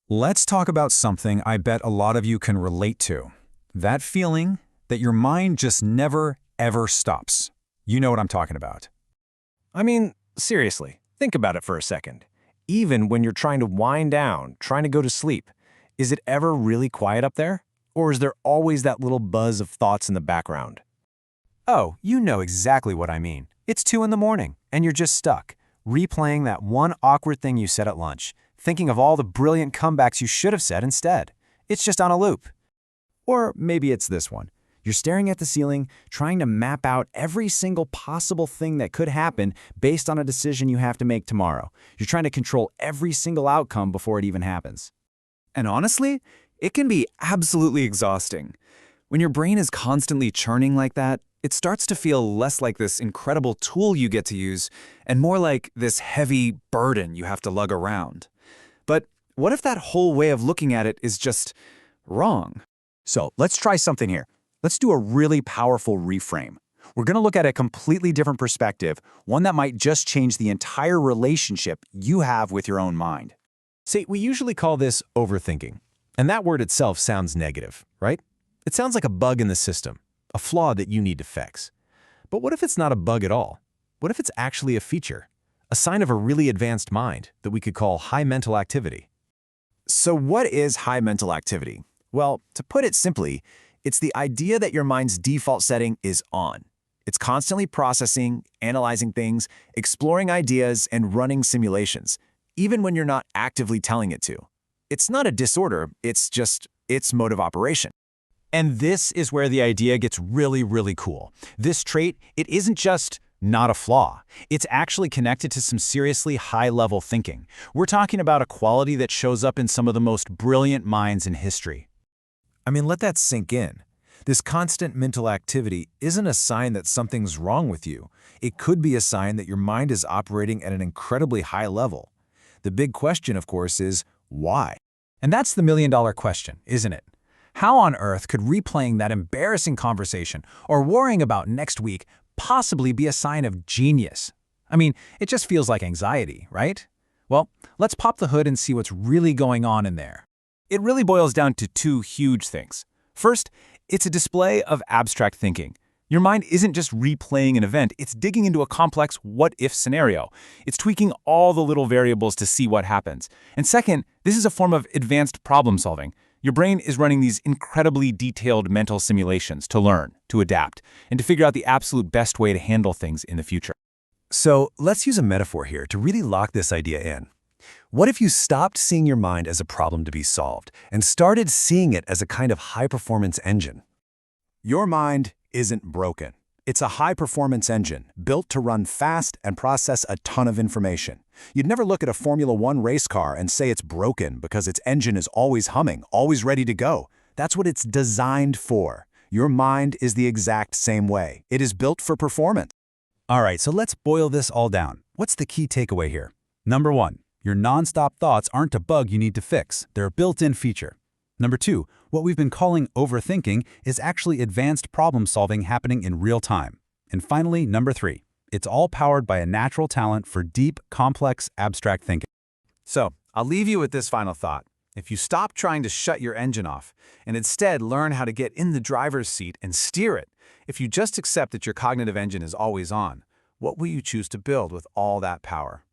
Let's talk about something I bet a lot of you can relate to. That feeling that your mind just never, ever stops. You know what I'm talking about. I mean, seriously, think about it for a second. Even when you're trying to wind down, trying to go to sleep, is it ever really quiet up there? Or is there always that little buzz of thoughts in the background? Oh, you know exactly what I mean. It's 2 in the morning, and you're just stuck, replaying that one awkward thing you said at lunch, thinking of all the brilliant comebacks you should have said instead. It's just on a loop. Or maybe it's this one. You're staring at the ceiling, trying to map out every single possible thing that could happen based on a decision you have to make tomorrow. You're trying to control every single outcome before it even happens. And honestly, it can be absolutely exhausting. When your brain is constantly churning like that, it starts to feel less like this incredible tool you get to use and more like this heavy burden you have to lug around. But what if that whole way of looking at it is just wrong? So let's try something here. Let's do a really powerful reframe. We're going to look at a completely different perspective, one that might just change the entire relationship you have with your own mind. See, we usually call this overthinking. And that word itself sounds negative, right? It sounds like a bug in the system, a flaw that you need to fix. But what if it's not a bug at all? What if it's actually a feature, a sign of a really advanced mind that we could call high mental activity? So what is high mental activity? Well, to put it simply, it's the idea that your mind's default setting is on. It's constantly processing, analyzing things, exploring ideas, and running simulations, even when you're not actively telling it to. It's not a disorder, it's just its mode of operation. And this is where the idea gets really, really cool. This trait, it isn't just not a flaw. It's actually connected to some seriously high-level thinking. We're talking about a quality that shows up in some of the most brilliant minds in history. I mean, let that sink in. This constant mental activity isn't a sign that something's wrong with you. It could be a sign that your mind is operating at an incredibly high level. The big question, of course, is why? And that's the million-dollar question, isn't it? How on earth could replaying that embarrassing conversation or worrying about next week possibly be a sign of genius? I mean, it just feels like anxiety, right? Well, let's pop the hood and see what's really going on in there. It really boils down to two huge things. First, it's a display of abstract thinking. Your mind isn't just replaying an event, it's digging into a complex what-if scenario. It's tweaking all the little variables to see what happens. And second, this is a form of advanced problem solving. Your brain is running these incredibly detailed mental simulations to learn, to adapt, and to figure out the absolute best way to handle things in the future. So let's use a metaphor here to really lock this idea in. What if you stopped seeing your mind as a problem to be solved and started seeing it as a kind of high-performance engine? Your mind isn't broken. It's a high-performance engine built to run fast and process a ton of information. You'd never look at a Formula One race car and say it's broken because its engine is always humming, always ready to go. That's what it's designed for. Your mind is the exact same way. It is built for performance. All right, so let's boil this all down. What's the key takeaway here? Number 1, your nonstop thoughts aren't a bug you need to fix. They're a built-in feature. Number 2, what we've been calling overthinking is actually advanced problem solving happening in real time. And finally, number 3, it's all powered by a natural talent for deep, complex, abstract thinking. So, I'll leave you with this final thought. If you stop trying to shut your engine off and instead learn how to get in the driver's seat and steer it, if you just accept that your cognitive engine is always on, what will you choose to build with all that power?